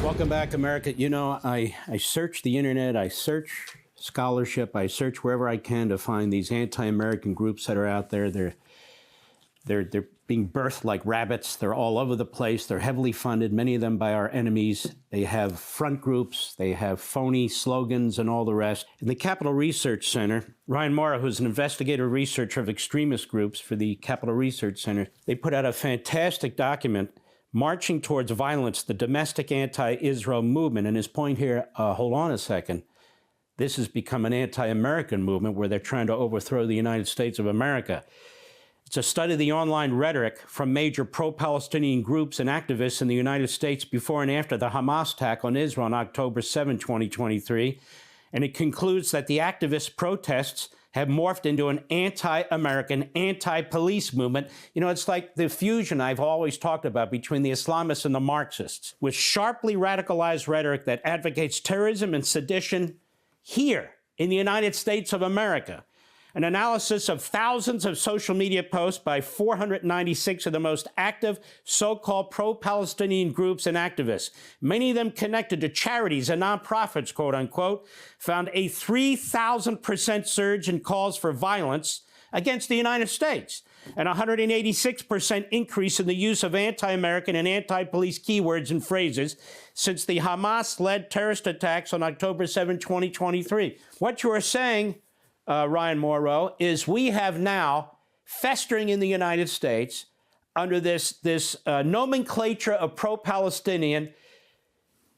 Welcome back, America. You know, I search the internet, I search scholarship, I search wherever I can to find these anti-American groups that are out there. They're being birthed like rabbits. They're all over the place. They're heavily funded, many of them by our enemies. They have front groups. They have phony slogans and all the rest. In the Capital Research Center, Ryan Mauro, who's an investigative researcher of extremist groups for the Capital Research Center, they put out a fantastic document, Marching Towards Violence, the Domestic Anti-Israel Movement. And his point here, hold on a second, this has become an anti-American movement where they're trying to overthrow the United States of America. It's a study of the online rhetoric from major pro-Palestinian groups and activists in the United States before and after the Hamas attack on Israel on October 7, 2023. And it concludes that the activist protests have morphed into an anti-American, anti-police movement. You know, it's like the fusion I've always talked about between the Islamists and the Marxists, with sharply radicalized rhetoric that advocates terrorism and sedition here in the United States of America. An analysis of thousands of social media posts by 496 of the most active so-called pro-Palestinian groups and activists, many of them connected to charities and nonprofits, quote unquote, found a 3,000% surge in calls for violence against the United States and a 186% increase in the use of anti-American and anti-police keywords and phrases since the Hamas-led terrorist attacks on October 7, 2023. What you are saying, Ryan Mauro, is we have now festering in the United States under this nomenclature of pro-Palestinian,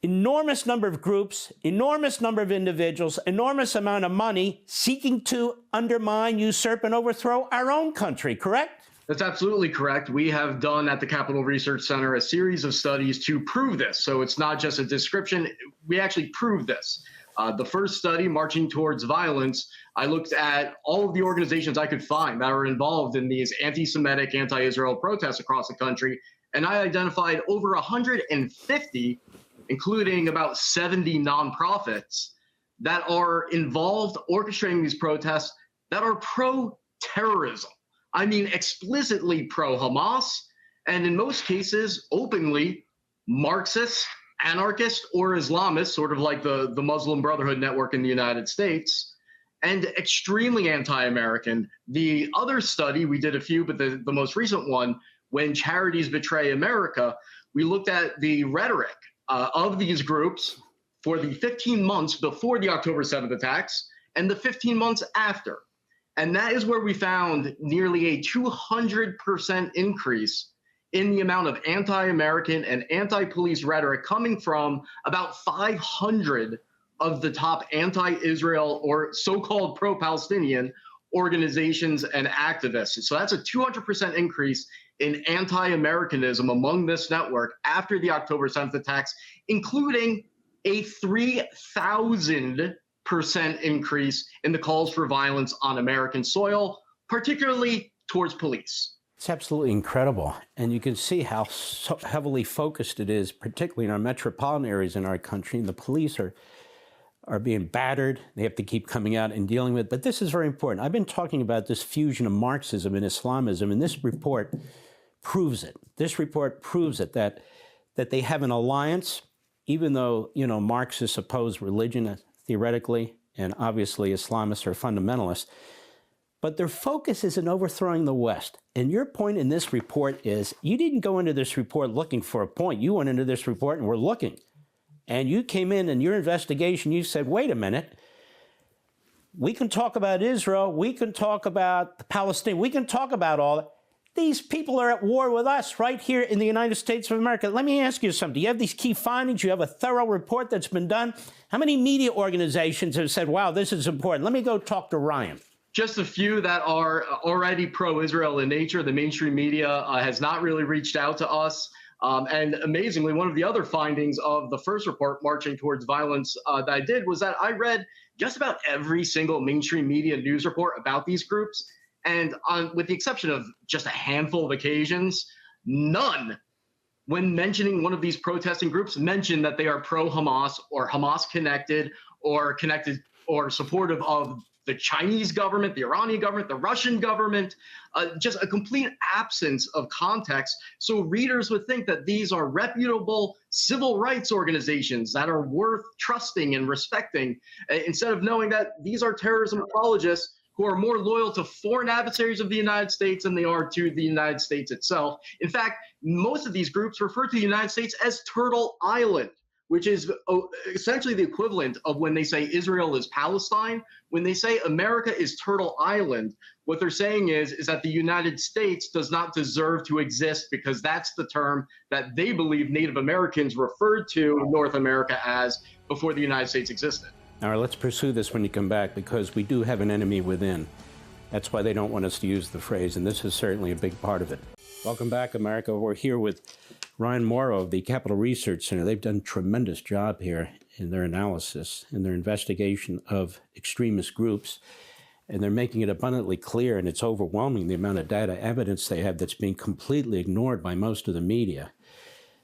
enormous number of groups, enormous number of individuals, enormous amount of money seeking to undermine, usurp, and overthrow our own country, correct? That's absolutely correct. We have done at the Capital Research Center a series of studies to prove this. So it's not just a description, we actually prove this. The first study, Marching Towards Violence, I looked at all of the organizations I could find that are involved in these anti-Semitic, anti-Israel protests across the country, and I identified over 150, including about 70 nonprofits, that are involved orchestrating these protests that are pro-terrorism. I mean, explicitly pro-Hamas, and in most cases, openly Marxist, anarchist, or Islamist, sort of like the Muslim Brotherhood network in the United States, and extremely anti-American. The other study, we did a few, but the most recent one, When Charities Betray America, we looked at the rhetoric of these groups for the 15 months before the October 7th attacks and the 15 months after. And that is where we found nearly a 200% increase in the amount of anti-American and anti-police rhetoric coming from about 500 of the top anti-Israel or so-called pro-Palestinian organizations and activists. So that's a 200% increase in anti-Americanism among this network after the October 7th attacks, including a 3,000% increase in the calls for violence on American soil, particularly towards police. It's absolutely incredible. And you can see how so heavily focused it is, particularly in our metropolitan areas in our country. And the police are being battered. They have to keep coming out and dealing with it. But this is very important. I've been talking about this fusion of Marxism and Islamism, and this report proves it. This report proves it, that they have an alliance, even though, you know, Marxists oppose religion theoretically, and obviously Islamists are fundamentalists. But their focus is in overthrowing the West. And your point in this report is you didn't go into this report looking for a point. You went into this report and were looking. And you came in your investigation, you said, wait a minute, we can talk about Israel, we can talk about the Palestinians, we can talk about all that. These people are at war with us right here in the United States of America. Let me ask you something. You have these key findings. You have a thorough report that's been done. How many media organizations have said, wow, this is important? Let me go talk to Ryan. Just a few that are already pro-Israel in nature. The mainstream media has not really reached out to us. And amazingly, one of the other findings of the first report, Marching Towards Violence, that I did was that I read just about every single mainstream media news report about these groups. And with the exception of just a handful of occasions, none, when mentioning one of these protesting groups, mention that they are pro-Hamas or Hamas connected or supportive of the Chinese government, the Iranian government, the Russian government, just a complete absence of context. So readers would think that these are reputable civil rights organizations that are worth trusting and respecting, instead of knowing that these are terrorism apologists who are more loyal to foreign adversaries of the United States than they are to the United States itself. In fact, most of these groups refer to the United States as Turtle Island, which is essentially the equivalent of when they say Israel is Palestine. When they say America is Turtle Island, what they're saying is that the United States does not deserve to exist, because that's the term that they believe Native Americans referred to North America as before the United States existed. All right, let's pursue this when you come back, because we do have an enemy within. That's why they don't want us to use the phrase, and this is certainly a big part of it. Welcome back, America. We're here with Ryan Mauro of the Capital Research Center. They've done a tremendous job here in their analysis, in their investigation of extremist groups, and they're making it abundantly clear, and it's overwhelming the amount of data evidence they have that's being completely ignored by most of the media,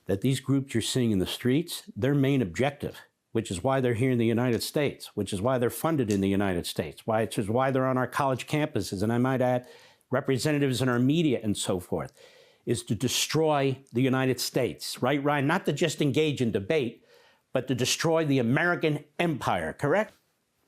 that these groups you're seeing in the streets, their main objective, which is why they're here in the United States, which is why they're funded in the United States, which is why they're on our college campuses, and I might add, representatives in our media and so forth, is to destroy the United States, right, Ryan? Not to just engage in debate, but to destroy the American empire, correct?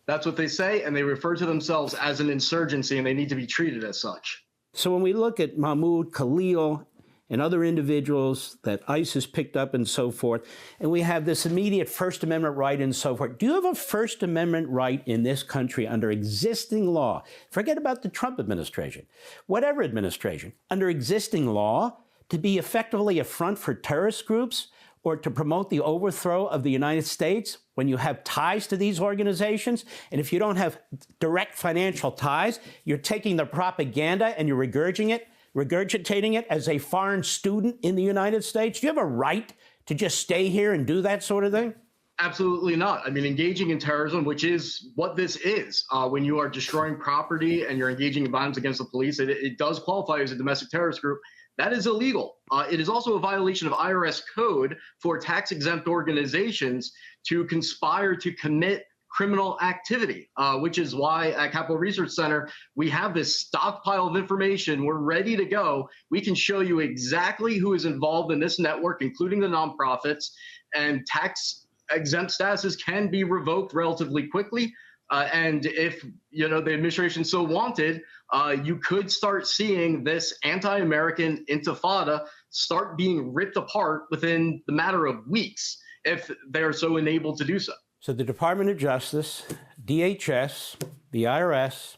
That's what they say, and they refer to themselves as an insurgency, and they need to be treated as such. So when we look at Mahmoud, Khalil, and other individuals that ISIS picked up and so forth, and we have this immediate First Amendment right and so forth. Do you have a First Amendment right in this country under existing law? Forget about the Trump administration, whatever administration, under existing law, to be effectively a front for terrorist groups or to promote the overthrow of the United States when you have ties to these organizations? And if you don't have direct financial ties, you're taking the propaganda and you're regurgitating it as a foreign student in the United States? Do you have a right to just stay here and do that sort of thing? Absolutely not. I mean, engaging in terrorism, which is what this is, when you are destroying property and you're engaging in violence against the police, it does qualify as a domestic terrorist group. That is illegal. It is also a violation of IRS code for tax-exempt organizations to conspire to commit criminal activity, which is why at Capital Research Center, we have this stockpile of information. We're ready to go. We can show you exactly who is involved in this network, including the nonprofits, and tax-exempt statuses can be revoked relatively quickly. And if the administration so wanted, you could start seeing this anti-American intifada start being ripped apart within the matter of weeks if they're so enabled to do so. So the Department of Justice, DHS, the IRS,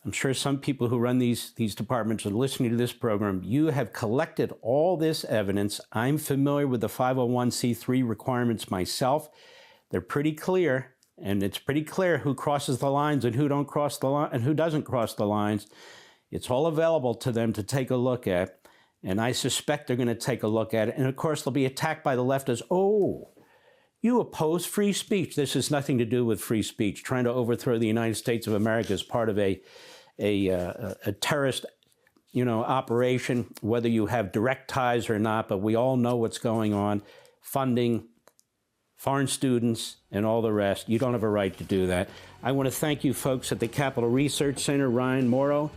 I'm sure some people who run these departments are listening to this program. You have collected all this evidence. I'm familiar with the 501c3 requirements myself. They're pretty clear, and it's pretty clear who crosses the lines and who don't cross the line and who doesn't cross the lines. It's all available to them to take a look at, and I suspect they're going to take a look at it. And of course, they'll be attacked by the left as, oh, you oppose free speech. This has nothing to do with free speech. Trying to overthrow the United States of America as part of a terrorist, operation, whether you have direct ties or not, but we all know what's going on. Funding, foreign students, and all the rest. You don't have a right to do that. I want to thank you folks at the Capital Research Center. Ryan Mauro,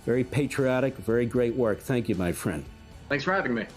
very patriotic, very great work. Thank you, my friend. Thanks for having me.